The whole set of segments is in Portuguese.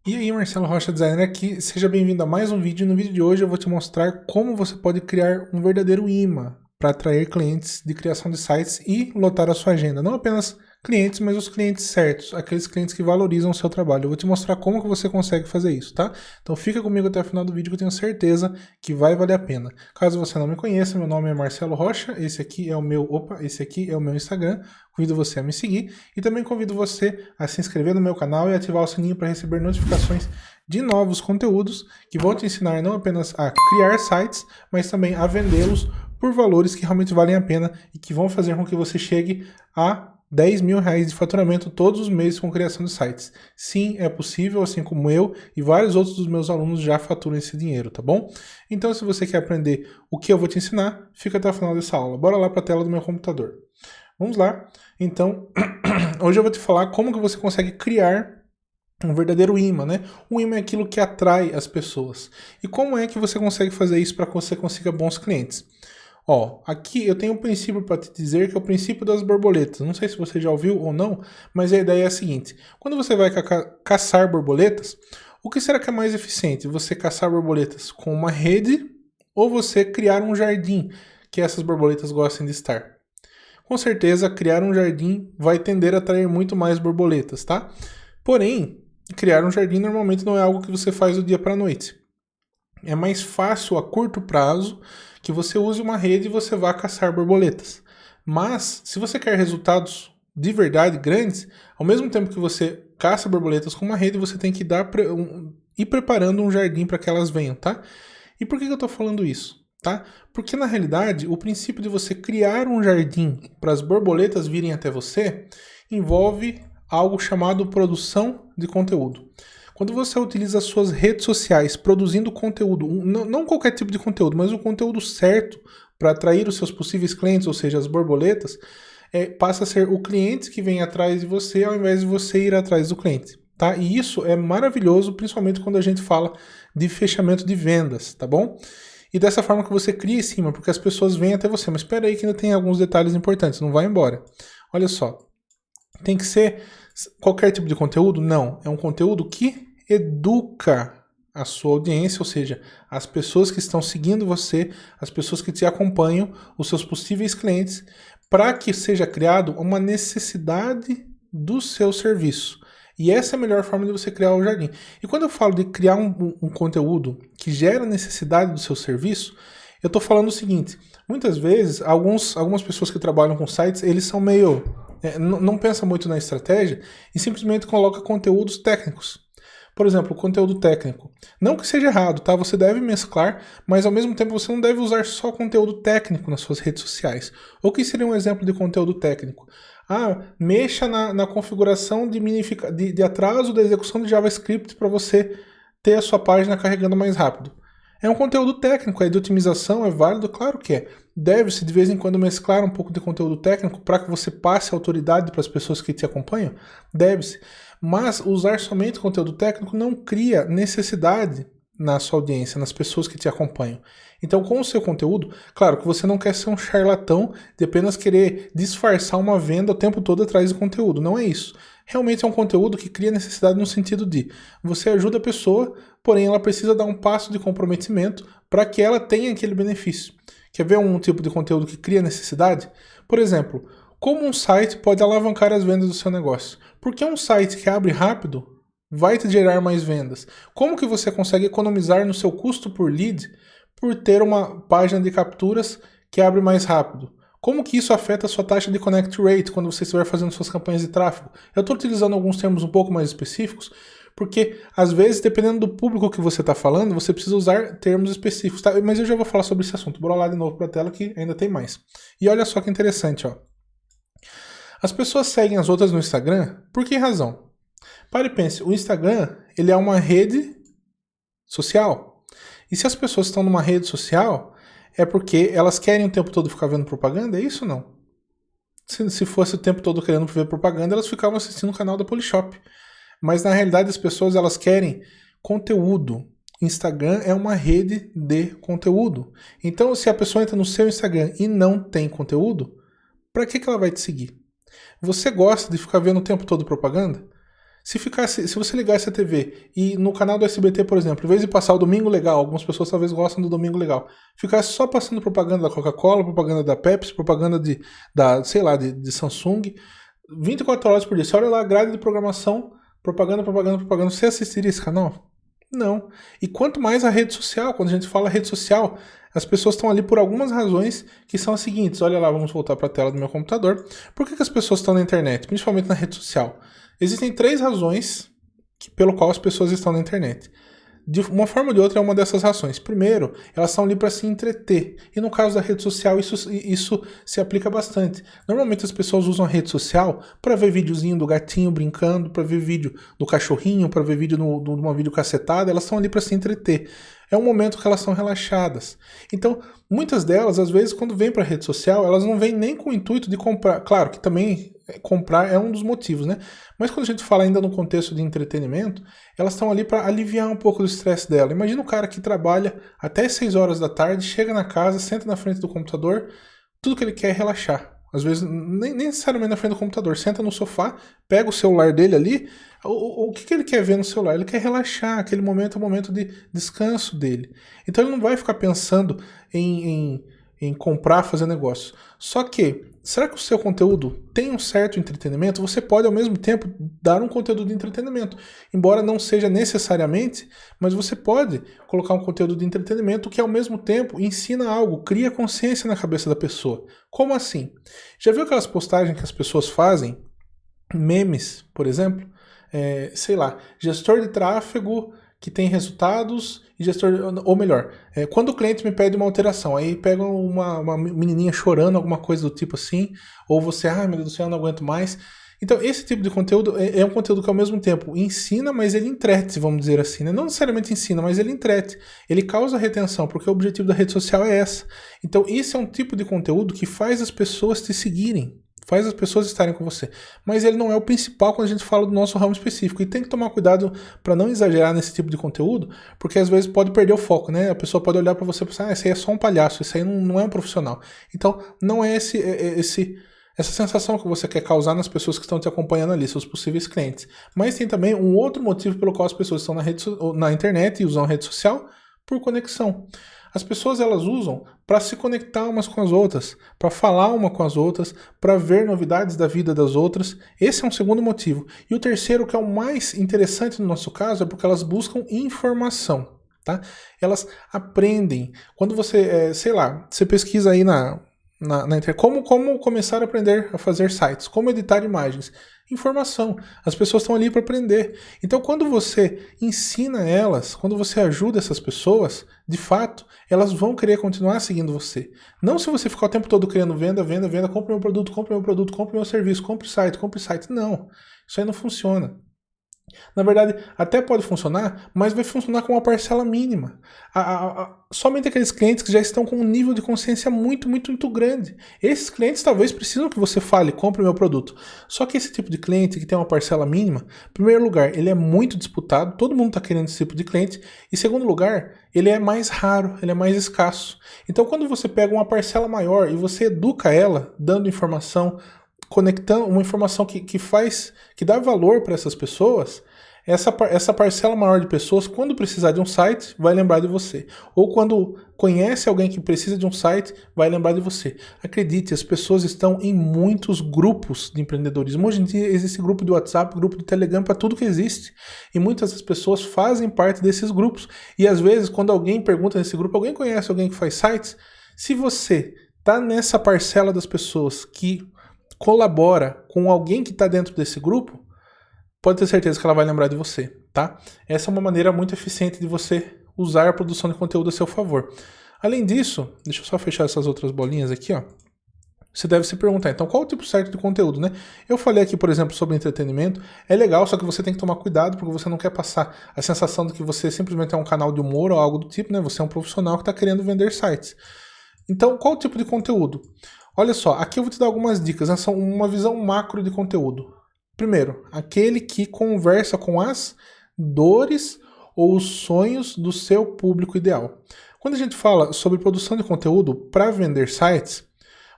E aí, Marcelo Rocha Designer aqui, seja bem-vindo a mais um vídeo. No vídeo de hoje eu vou te mostrar como você pode criar um verdadeiro imã para atrair clientes de criação de sites e lotar a sua agenda. Não apenas clientes, mas os clientes certos, aqueles clientes que valorizam o seu trabalho. Eu vou te mostrar como que você consegue fazer isso, tá? Então fica comigo até o final do vídeo que eu tenho certeza que vai valer a pena. Caso você não me conheça, meu nome é Marcelo Rocha, esse aqui é o meu Instagram. Convido você a me seguir e também convido você a se inscrever no meu canal e ativar o sininho para receber notificações de novos conteúdos que vão te ensinar não apenas a criar sites, mas também a vendê-los por valores que realmente valem a pena e que vão fazer com que você chegue a R$ 10.000 de faturamento todos os meses com criação de sites. Sim, é possível, assim como eu e vários outros dos meus alunos já faturam esse dinheiro, tá bom? Então, se você quer aprender o que eu vou te ensinar, fica até o final dessa aula. Bora lá para a tela do meu computador. Vamos lá. Então, hoje eu vou te falar como que você consegue criar um verdadeiro imã, né? O imã é aquilo que atrai as pessoas. E como é que você consegue fazer isso para que você consiga bons clientes? Ó, aqui eu tenho um princípio para te dizer que é o princípio das borboletas. Não sei se você já ouviu ou não, mas a ideia é a seguinte: quando você vai caçar borboletas, o que será que é mais eficiente? Você caçar borboletas com uma rede ou você criar um jardim que essas borboletas gostem de estar? Com certeza, criar um jardim vai tender a atrair muito mais borboletas, tá? Porém, criar um jardim normalmente não é algo que você faz do dia para a noite. É mais fácil a curto prazo que você use uma rede e você vá caçar borboletas. Mas, se você quer resultados de verdade grandes, ao mesmo tempo que você caça borboletas com uma rede, você tem que ir preparando um jardim para que elas venham, tá? E por que eu estou falando isso? Tá? Porque na realidade, o princípio de você criar um jardim para as borboletas virem até você envolve algo chamado produção de conteúdo. Quando você utiliza as suas redes sociais produzindo conteúdo, não qualquer tipo de conteúdo, mas o conteúdo certo para atrair os seus possíveis clientes, ou seja, as borboletas, passa a ser o cliente que vem atrás de você ao invés de você ir atrás do cliente. Tá? E isso é maravilhoso, principalmente quando a gente fala de fechamento de vendas, tá bom? E dessa forma que você cria em cima, porque as pessoas vêm até você. Mas espera aí que ainda tem alguns detalhes importantes, não vai embora. Olha só, tem que ser qualquer tipo de conteúdo? Não, é um conteúdo que educa a sua audiência, ou seja, as pessoas que estão seguindo você, as pessoas que te acompanham, os seus possíveis clientes, para que seja criado uma necessidade do seu serviço. E essa é a melhor forma de você criar o jardim. E quando eu falo de criar um conteúdo que gera necessidade do seu serviço, eu estou falando o seguinte: muitas vezes, algumas pessoas que trabalham com sites, eles são meio. Não pensam muito na estratégia e simplesmente coloca conteúdos técnicos. Por exemplo, conteúdo técnico. Não que seja errado, tá? Você deve mesclar, mas ao mesmo tempo você não deve usar só conteúdo técnico nas suas redes sociais. O que seria um exemplo de conteúdo técnico? Mexa na configuração de atraso da execução de JavaScript para você ter a sua página carregando mais rápido. É um conteúdo técnico, é de otimização, é válido? Claro que é. Deve-se de vez em quando mesclar um pouco de conteúdo técnico para que você passe autoridade para as pessoas que te acompanham? Deve-se. Mas usar somente conteúdo técnico não cria necessidade na sua audiência, nas pessoas que te acompanham. Então, com o seu conteúdo, claro que você não quer ser um charlatão de apenas querer disfarçar uma venda o tempo todo atrás de conteúdo. Não é isso. Realmente é um conteúdo que cria necessidade no sentido de você ajuda a pessoa, porém ela precisa dar um passo de comprometimento para que ela tenha aquele benefício. Quer ver um tipo de conteúdo que cria necessidade? Por exemplo, como um site pode alavancar as vendas do seu negócio? Porque um site que abre rápido vai te gerar mais vendas. Como que você consegue economizar no seu custo por lead por ter uma página de capturas que abre mais rápido? Como que isso afeta a sua taxa de connect rate quando você estiver fazendo suas campanhas de tráfego? Eu estou utilizando alguns termos um pouco mais específicos, porque às vezes, dependendo do público que você está falando, você precisa usar termos específicos, tá? Mas eu já vou falar sobre esse assunto. Bora lá de novo para a tela que ainda tem mais. E olha só que interessante, ó. As pessoas seguem as outras no Instagram por que razão? Pare e pense, o Instagram ele é uma rede social. E se as pessoas estão numa rede social, é porque elas querem o tempo todo ficar vendo propaganda? É isso ou não? Se fosse o tempo todo querendo ver propaganda, elas ficavam assistindo o canal da Polishop. Mas na realidade as pessoas elas querem conteúdo. Instagram é uma rede de conteúdo. Então se a pessoa entra no seu Instagram e não tem conteúdo, para que ela vai te seguir? Você gosta de ficar vendo o tempo todo propaganda? Se você ligasse a TV e no canal do SBT, por exemplo, em vez de passar o Domingo Legal, algumas pessoas talvez gostam do Domingo Legal, ficasse só passando propaganda da Coca-Cola, propaganda da Pepsi, propaganda de Samsung, 24 horas por dia. Você olha lá a grade de programação, propaganda, propaganda, propaganda. Você assistiria esse canal? Não. E quanto mais a rede social, quando a gente fala rede social, as pessoas estão ali por algumas razões que são as seguintes. Olha lá, vamos voltar para a tela do meu computador. Por que as pessoas estão na internet, principalmente na rede social? Existem 3 razões pelo qual as pessoas estão na internet. De uma forma ou de outra é uma dessas razões. Primeiro, elas estão ali para se entreter. E no caso da rede social, isso se aplica bastante. Normalmente as pessoas usam a rede social para ver videozinho do gatinho brincando, para ver vídeo do cachorrinho, para ver vídeo de uma videocassetada. Elas estão ali para se entreter. É um momento que elas são relaxadas. Então, muitas delas, às vezes, quando vêm para a rede social, elas não vêm nem com o intuito de comprar. Claro que também comprar é um dos motivos, né? Mas quando a gente fala ainda no contexto de entretenimento, elas estão ali para aliviar um pouco do estresse dela. Imagina o cara que trabalha até 6 horas da tarde, chega na casa, senta na frente do computador, tudo que ele quer é relaxar. Às vezes, nem necessariamente na frente do computador, senta no sofá, pega o celular dele ali. O que ele quer ver no celular? Ele quer relaxar, aquele momento é o momento de descanso dele. Então ele não vai ficar pensando em comprar, fazer negócio. Só que, será que o seu conteúdo tem um certo entretenimento? Você pode, ao mesmo tempo, dar um conteúdo de entretenimento. Embora não seja necessariamente, mas você pode colocar um conteúdo de entretenimento que, ao mesmo tempo, ensina algo, cria consciência na cabeça da pessoa. Como assim? Já viu aquelas postagens que as pessoas fazem? Memes, por exemplo? Sei lá, gestor de tráfego que tem resultados e gestor, ou melhor, quando o cliente me pede uma alteração, aí pega uma menininha chorando, alguma coisa do tipo assim, ou você, ai meu Deus do céu, eu não aguento mais. Então esse tipo de conteúdo é um conteúdo que ao mesmo tempo ensina, mas ele entrete, vamos dizer assim, né? Não necessariamente ensina, mas ele entrete, ele causa retenção, porque o objetivo da rede social é essa. Então esse é um tipo de conteúdo que faz as pessoas te seguirem, faz as pessoas estarem com você. Mas ele não é o principal quando a gente fala do nosso ramo específico. E tem que tomar cuidado para não exagerar nesse tipo de conteúdo, porque às vezes pode perder o foco, né? A pessoa pode olhar para você e pensar, esse aí é só um palhaço, esse aí não é um profissional. Então, não é essa sensação que você quer causar nas pessoas que estão te acompanhando ali, seus possíveis clientes. Mas tem também um outro motivo pelo qual as pessoas estão na internet e usam a rede social, por conexão. As pessoas elas usam para se conectar umas com as outras, para falar uma com as outras, para ver novidades da vida das outras. Esse é um segundo motivo. E o terceiro, que é o mais interessante no nosso caso, é porque elas buscam informação, tá? Elas aprendem. Quando você, sei lá, você pesquisa aí na internet, como começar a aprender a fazer sites, como editar imagens. Informação. As pessoas estão ali para aprender. Então, quando você ensina elas, quando você ajuda essas pessoas, de fato, elas vão querer continuar seguindo você. Não se você ficar o tempo todo querendo venda, venda, venda, compre meu produto, compre meu produto, compre meu serviço, compre site, compre site. Não. Isso aí não funciona. Na verdade, até pode funcionar, mas vai funcionar com uma parcela mínima. Somente aqueles clientes que já estão com um nível de consciência muito, muito, muito grande. Esses clientes talvez precisam que você fale, compre o meu produto. Só que esse tipo de cliente que tem uma parcela mínima, em primeiro lugar, ele é muito disputado, todo mundo está querendo esse tipo de cliente. E em segundo lugar, ele é mais raro, ele é mais escasso. Então quando você pega uma parcela maior e você educa ela, dando informação, conectando uma informação que dá valor para essas pessoas, essa parcela maior de pessoas, quando precisar de um site, vai lembrar de você. Ou quando conhece alguém que precisa de um site, vai lembrar de você. Acredite, as pessoas estão em muitos grupos de empreendedorismo. Hoje em dia existe grupo de WhatsApp, grupo de Telegram, para tudo que existe. E muitas das pessoas fazem parte desses grupos. E às vezes, quando alguém pergunta nesse grupo, alguém conhece alguém que faz sites? Se você está nessa parcela das pessoas que colabora com alguém que está dentro desse grupo, pode ter certeza que ela vai lembrar de você, tá? Essa é uma maneira muito eficiente de você usar a produção de conteúdo a seu favor. Além disso, deixa eu só fechar essas outras bolinhas aqui, ó. Você deve se perguntar, então, qual o tipo certo de conteúdo, né? Eu falei aqui, por exemplo, sobre entretenimento. É legal, só que você tem que tomar cuidado, porque você não quer passar a sensação de que você simplesmente é um canal de humor ou algo do tipo, né? Você é um profissional que está querendo vender sites. Então, qual o tipo de conteúdo? Olha só, aqui eu vou te dar algumas dicas, né? São uma visão macro de conteúdo. Primeiro, aquele que conversa com as dores ou os sonhos do seu público ideal. Quando a gente fala sobre produção de conteúdo para vender sites,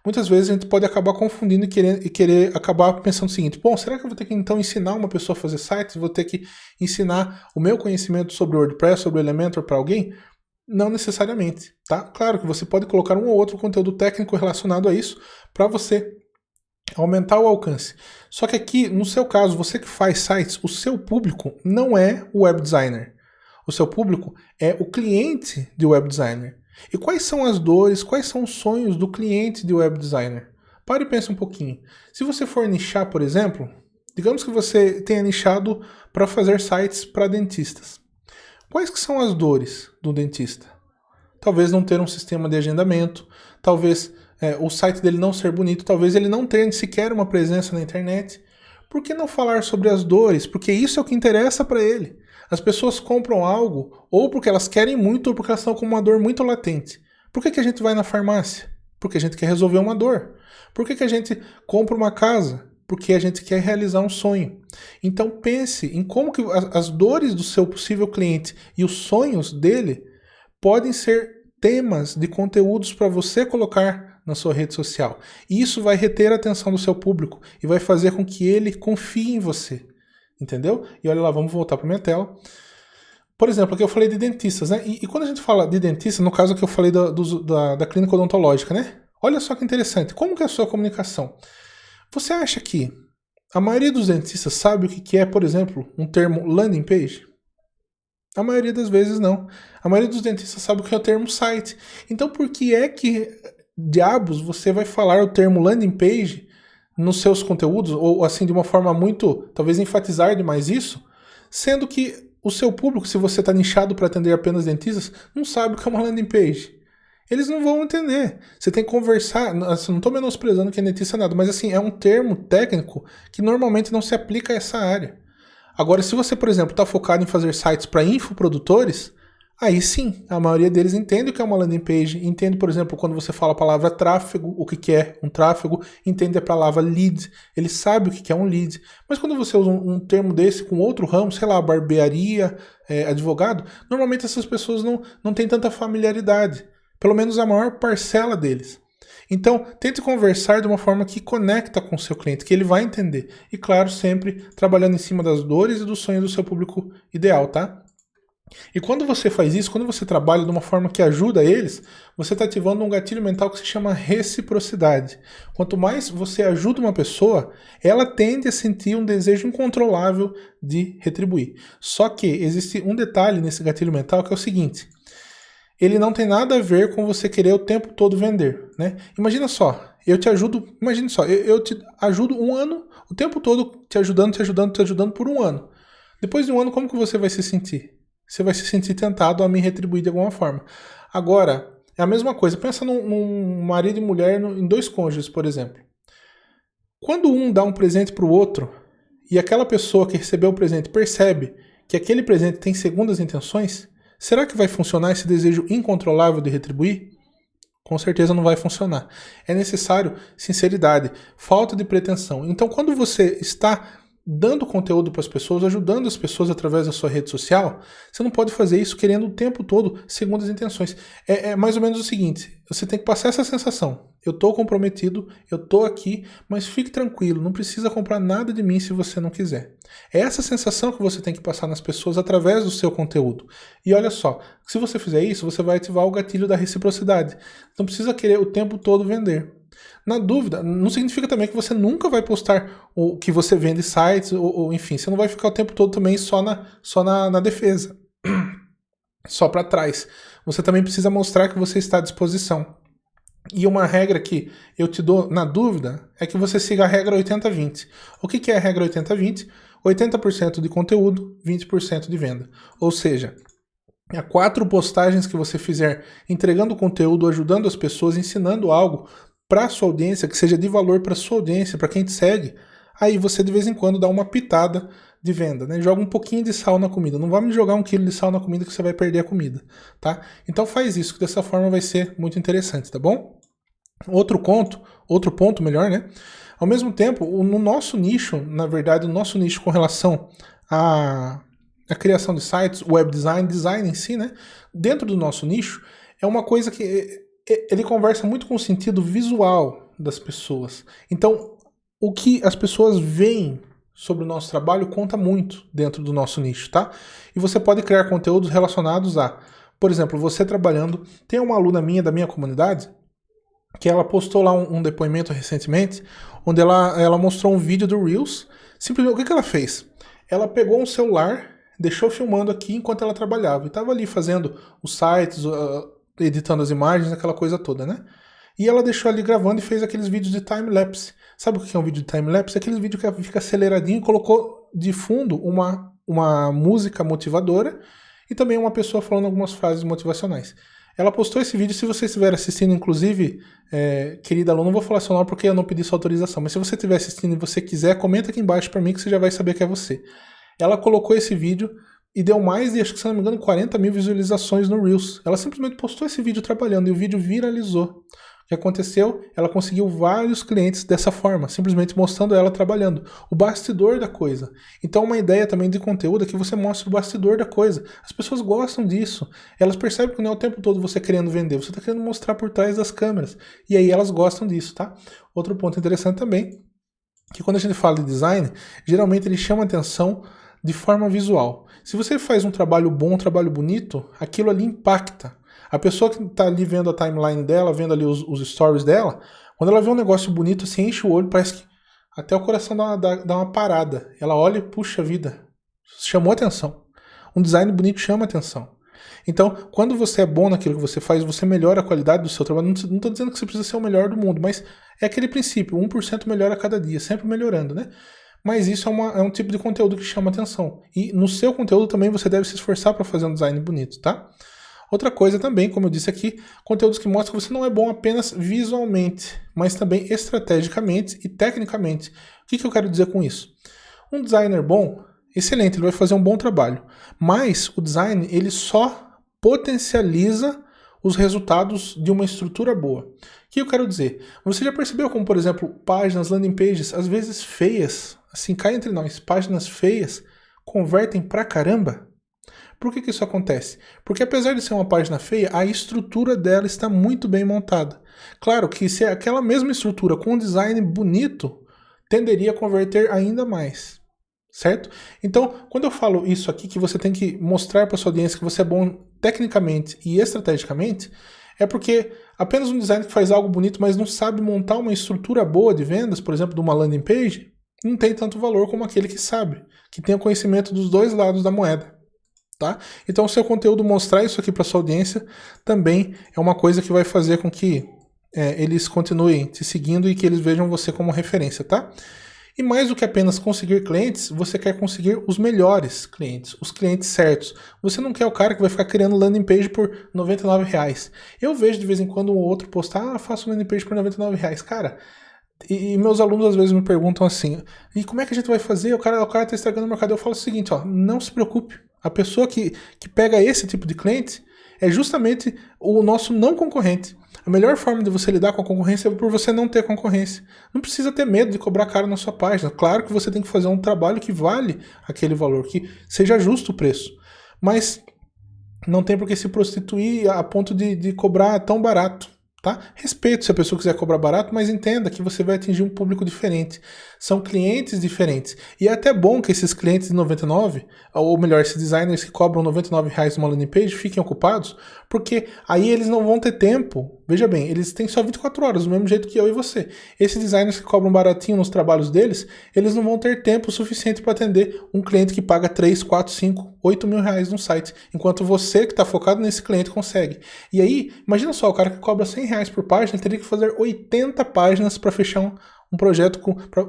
muitas vezes a gente pode acabar confundindo e querer acabar pensando o seguinte: bom, será que eu vou ter que então ensinar uma pessoa a fazer sites? Vou ter que ensinar o meu conhecimento sobre o WordPress, sobre o Elementor para alguém? Não necessariamente, tá? Claro que você pode colocar um ou outro conteúdo técnico relacionado a isso para você aumentar o alcance. Só que aqui, no seu caso, você que faz sites, o seu público não é o web designer. O seu público é o cliente de web designer. E quais são as dores, quais são os sonhos do cliente de web designer? Pare e pense um pouquinho. Se você for nichar, por exemplo, digamos que você tenha nichado para fazer sites para dentistas. Quais que são as dores do dentista? Talvez não ter um sistema de agendamento, talvez o site dele não ser bonito, talvez ele não ter sequer uma presença na internet. Por que não falar sobre as dores? Porque isso é o que interessa para ele. As pessoas compram algo ou porque elas querem muito ou porque elas estão com uma dor muito latente. Por que a gente vai na farmácia? Porque a gente quer resolver uma dor. Por que a gente compra uma casa? Porque a gente quer realizar um sonho. Então pense em como que as dores do seu possível cliente e os sonhos dele podem ser temas de conteúdos para você colocar na sua rede social. E isso vai reter a atenção do seu público e vai fazer com que ele confie em você. Entendeu? E olha lá, vamos voltar para minha tela. Por exemplo, aqui eu falei de dentistas, né? E quando a gente fala de dentista, no caso que eu falei da clínica odontológica, né? Olha só que interessante. Como que é a sua comunicação? Você acha que a maioria dos dentistas sabe o que é, por exemplo, um termo landing page? A maioria das vezes não. A maioria dos dentistas sabe o que é o termo site. Então por que é que, diabos, você vai falar o termo landing page nos seus conteúdos, ou assim de uma forma muito, talvez enfatizar demais isso, sendo que o seu público, se você está nichado para atender apenas dentistas, não sabe o que é uma landing page. Eles não vão entender. Você tem que conversar, assim, não estou menosprezando que é dentista nada, mas assim, é um termo técnico que normalmente não se aplica a essa área. Agora, se você, por exemplo, está focado em fazer sites para infoprodutores, aí sim, a maioria deles entende o que é uma landing page, entende, por exemplo, quando você fala a palavra tráfego, o que é um tráfego, entende a palavra lead, ele sabe o que é um lead. Mas quando você usa um termo desse com outro ramo, sei lá, barbearia, advogado, normalmente essas pessoas não têm tanta familiaridade, pelo menos a maior parcela deles. Então, tente conversar de uma forma que conecta com o seu cliente, que ele vai entender. E claro, sempre trabalhando em cima das dores e dos sonhos do seu público ideal, tá? E quando você faz isso, quando você trabalha de uma forma que ajuda eles, você está ativando um gatilho mental que se chama reciprocidade. Quanto mais você ajuda uma pessoa, ela tende a sentir um desejo incontrolável de retribuir. Só que existe um detalhe nesse gatilho mental que é o seguinte: ele não tem nada a ver com você querer o tempo todo vender, né? Imagina só, eu te ajudo, imagine só, eu te ajudo um ano, o tempo todo te ajudando por um ano. Depois de um ano, como que você vai se sentir? Você vai se sentir tentado a me retribuir de alguma forma. Agora, é a mesma coisa, pensa num marido e mulher, em dois cônjuges, por exemplo. Quando um dá um presente para o outro, e aquela pessoa que recebeu o presente percebe que aquele presente tem segundas intenções, será que vai funcionar esse desejo incontrolável de retribuir? Com certeza não vai funcionar. É necessário sinceridade, falta de pretensão. Então, quando você está dando conteúdo para as pessoas, ajudando as pessoas através da sua rede social, você não pode fazer isso querendo o tempo todo segundas intenções. É mais ou menos o seguinte: você tem que passar essa sensação. Eu estou comprometido, eu estou aqui, mas fique tranquilo, não precisa comprar nada de mim se você não quiser. É essa sensação que você tem que passar nas pessoas através do seu conteúdo. E olha só, se você fizer isso, você vai ativar o gatilho da reciprocidade. Não precisa querer o tempo todo vender. Na dúvida, não significa também que você nunca vai postar o que você vende sites, ou enfim, você não vai ficar o tempo todo também só na defesa, só para trás. Você também precisa mostrar que você está à disposição. E uma regra que eu te dou na dúvida é que você siga a regra 80-20. O que é a regra 80-20? 80% de conteúdo, 20% de venda. Ou seja, há 4 postagens que você fizer entregando conteúdo, ajudando as pessoas, ensinando algo para a sua audiência, que seja de valor para a sua audiência, para quem te segue, aí você de vez em quando dá uma pitada de venda, né? Joga um pouquinho de sal na comida. Não vai me jogar 1 quilo de sal na comida que você vai perder a comida, tá? Então faz isso, que dessa forma vai ser muito interessante, tá bom? Outro ponto melhor, né? Ao mesmo tempo, no nosso nicho, na verdade, o nosso nicho com relação à criação de sites, web design, design em si, né? Dentro do nosso nicho, é uma coisa que ele conversa muito com o sentido visual, das pessoas. Então, o que as pessoas veem sobre o nosso trabalho conta muito dentro do nosso nicho, tá? E você pode criar conteúdos relacionados a, por exemplo, você trabalhando. Tem uma aluna minha da minha comunidade que ela postou lá um depoimento recentemente, onde ela mostrou um vídeo do Reels. Simplesmente, o que ela fez? Ela pegou um celular, deixou filmando aqui enquanto ela trabalhava, e estava ali fazendo os sites, editando as imagens, aquela coisa toda, né? E ela deixou ali gravando e fez aqueles vídeos de time-lapse. Sabe o que é um vídeo de time-lapse? É aquele vídeo que fica aceleradinho e colocou de fundo uma música motivadora e também uma pessoa falando algumas frases motivacionais. Ela postou esse vídeo, se você estiver assistindo, inclusive, querida aluna, não vou falar seu nome porque eu não pedi sua autorização, mas se você estiver assistindo e você quiser, comenta aqui embaixo para mim que você já vai saber que é você. Ela colocou esse vídeo e deu mais de, acho que se não me engano, 40 mil visualizações no Reels. Ela simplesmente postou esse vídeo trabalhando e o vídeo viralizou. O que aconteceu? Ela conseguiu vários clientes dessa forma, simplesmente mostrando ela trabalhando. O bastidor da coisa. Então uma ideia também de conteúdo é que você mostre o bastidor da coisa. As pessoas gostam disso. Elas percebem que não é o tempo todo você querendo vender, você está querendo mostrar por trás das câmeras. E aí elas gostam disso, tá? Outro ponto interessante também, que quando a gente fala de design, geralmente ele chama atenção de forma visual. Se você faz um trabalho bom, um trabalho bonito, aquilo ali impacta. A pessoa que está ali vendo a timeline dela, vendo ali os stories dela, quando ela vê um negócio bonito, se enche o olho, parece que até o coração dá uma parada. Ela olha e, puxa vida, chamou atenção. Um design bonito chama atenção. Então, quando você é bom naquilo que você faz, você melhora a qualidade do seu trabalho. Não estou dizendo que você precisa ser o melhor do mundo, mas é aquele princípio, 1% melhor a cada dia, sempre melhorando, né? Mas isso é um tipo de conteúdo que chama atenção. E no seu conteúdo também você deve se esforçar para fazer um design bonito, tá? Outra coisa também, como eu disse aqui, conteúdos que mostram que você não é bom apenas visualmente, mas também estrategicamente e tecnicamente. O que eu quero dizer com isso? Um designer bom, excelente, ele vai fazer um bom trabalho, mas o design ele só potencializa os resultados de uma estrutura boa. O que eu quero dizer? Você já percebeu como, por exemplo, páginas, landing pages, às vezes feias, assim, cá entre nós, páginas feias, convertem pra caramba? Por que isso acontece? Porque apesar de ser uma página feia, a estrutura dela está muito bem montada. Claro que se é aquela mesma estrutura com um design bonito, tenderia a converter ainda mais. Certo? Então, quando eu falo isso aqui, que você tem que mostrar para sua audiência que você é bom tecnicamente e estrategicamente, é porque apenas um designer que faz algo bonito, mas não sabe montar uma estrutura boa de vendas, por exemplo, de uma landing page, não tem tanto valor como aquele que sabe, que tem o conhecimento dos dois lados da moeda. Tá? Então o seu conteúdo mostrar isso aqui para sua audiência também é uma coisa que vai fazer com que eles continuem te seguindo e que eles vejam você como referência, tá? E mais do que apenas conseguir clientes, você quer conseguir os melhores clientes, os clientes certos. Você não quer o cara que vai ficar criando landing page por R$99. Eu vejo de vez em quando um outro postar, faço landing page por R$99. Cara, e meus alunos às vezes me perguntam assim, e como é que a gente vai fazer? O cara tá estragando o mercado. Eu falo o seguinte, ó, não se preocupe. A pessoa que pega esse tipo de cliente é justamente o nosso não concorrente. A melhor forma de você lidar com a concorrência é por você não ter concorrência. Não precisa ter medo de cobrar caro na sua página. Claro que você tem que fazer um trabalho que vale aquele valor, que seja justo o preço. Mas não tem por que se prostituir a ponto de cobrar tão barato. Tá? Respeito se a pessoa quiser cobrar barato, mas entenda que você vai atingir um público diferente. São clientes diferentes. E é até bom que esses clientes de 99, ou melhor, esses designers que cobram R$99 numa landing page, fiquem ocupados, porque aí eles não vão ter tempo. Veja bem, eles têm só 24 horas, do mesmo jeito que eu e você. Esses designers que cobram baratinho nos trabalhos deles, eles não vão ter tempo suficiente para atender um cliente que paga 3, 4, 5, 8 mil reais num site, enquanto você que está focado nesse cliente consegue. E aí, imagina só, o cara que cobra R$100 por página, ele teria que fazer 80 páginas para fechar um projeto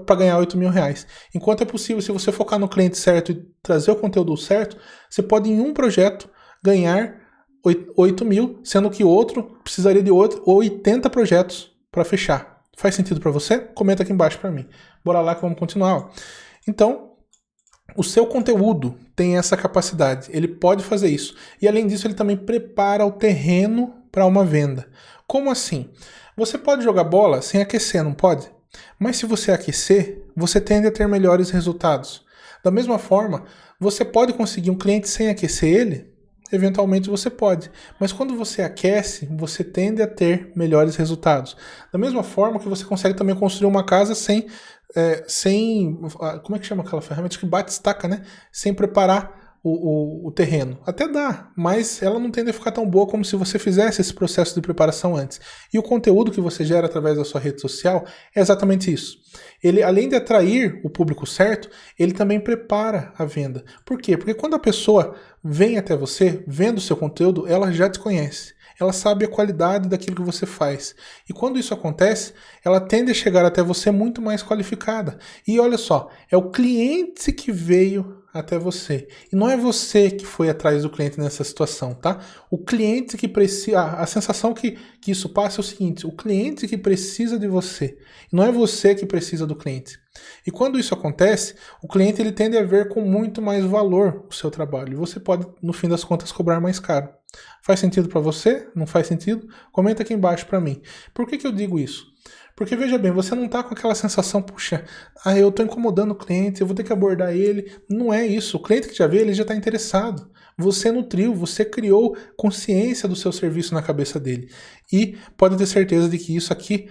para ganhar 8 mil reais. Enquanto é possível, se você focar no cliente certo e trazer o conteúdo certo, você pode em um projeto ganhar 8 mil, sendo que outro precisaria de 80 projetos para fechar. Faz sentido para você? Comenta aqui embaixo para mim. Bora lá que vamos continuar. Então, o seu conteúdo tem essa capacidade, ele pode fazer isso. E além disso, ele também prepara o terreno para uma venda. Como assim? Você pode jogar bola sem aquecer, não pode? Mas se você aquecer, você tende a ter melhores resultados. Da mesma forma, você pode conseguir um cliente sem aquecer ele? eventualmente você pode. Mas quando você aquece, você tende a ter melhores resultados. Da mesma forma que você consegue também construir uma casa sem como é que chama aquela ferramenta que bate-estaca, né? Sem preparar o terreno. Até dá, mas ela não tende a ficar tão boa como se você fizesse esse processo de preparação antes. E o conteúdo que você gera através da sua rede social é exatamente isso. Ele, além de atrair o público certo, ele também prepara a venda. Por quê? Porque quando a pessoa vem até você, vendo o seu conteúdo, ela já te conhece. Ela sabe a qualidade daquilo que você faz. E quando isso acontece, ela tende a chegar até você muito mais qualificada. E olha só, é o cliente que veio até você. E não é você que foi atrás do cliente nessa situação, tá? O cliente que precisa... A sensação que isso passa é o seguinte, o cliente que precisa de você. E não é você que precisa do cliente. E quando isso acontece, o cliente ele tende a ver com muito mais valor o seu trabalho. E você pode, no fim das contas, cobrar mais caro. Faz sentido para você? Não faz sentido? Comenta aqui embaixo para mim. Por que eu digo isso? Porque veja bem, você não está com aquela sensação, puxa, eu estou incomodando o cliente, eu vou ter que abordar ele. Não é isso. O cliente que já veio, ele já está interessado. Você nutriu, você criou consciência do seu serviço na cabeça dele. E pode ter certeza de que isso aqui,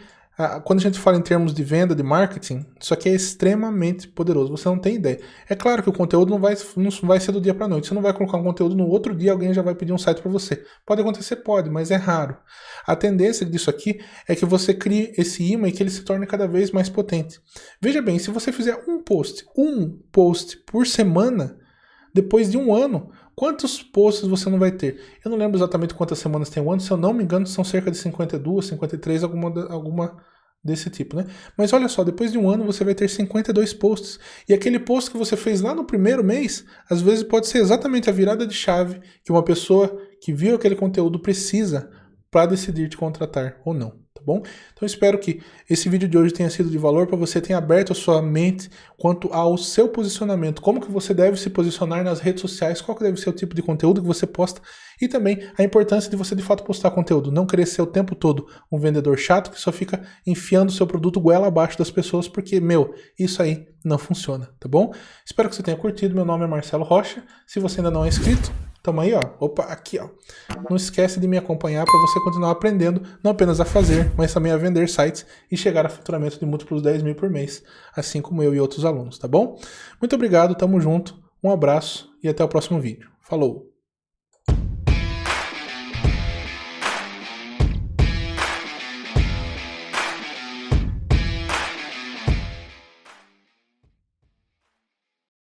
quando a gente fala em termos de venda, de marketing, isso aqui é extremamente poderoso, você não tem ideia. É claro que o conteúdo não vai ser do dia para a noite, você não vai colocar um conteúdo no outro dia, alguém já vai pedir um site para você. Pode acontecer? Pode, mas é raro. A tendência disso aqui é que você crie esse imã e que ele se torne cada vez mais potente. Veja bem, se você fizer um post por semana, depois de um ano, quantos posts você não vai ter? Eu não lembro exatamente quantas semanas tem um ano, se eu não me engano são cerca de 52, 53, alguma desse tipo, né? Mas olha só, depois de um ano você vai ter 52 posts. E aquele post que você fez lá no primeiro mês, às vezes pode ser exatamente a virada de chave que uma pessoa que viu aquele conteúdo precisa para decidir te contratar ou não. Tá bom? Então eu espero que esse vídeo de hoje tenha sido de valor para você, tenha aberto a sua mente quanto ao seu posicionamento, como que você deve se posicionar nas redes sociais, qual que deve ser o tipo de conteúdo que você posta e também a importância de você de fato postar conteúdo, não querer ser o tempo todo um vendedor chato que só fica enfiando o seu produto goela abaixo das pessoas, porque, isso aí não funciona, tá bom? Espero que você tenha curtido, meu nome é Marcelo Rocha, se você ainda não é inscrito, tamo aí, ó. Opa, aqui, ó. Não esquece de me acompanhar para você continuar aprendendo, não apenas a fazer, mas também a vender sites e chegar a faturamento de múltiplos 10 mil por mês, assim como eu e outros alunos, tá bom? Muito obrigado, tamo junto, um abraço e até o próximo vídeo. Falou!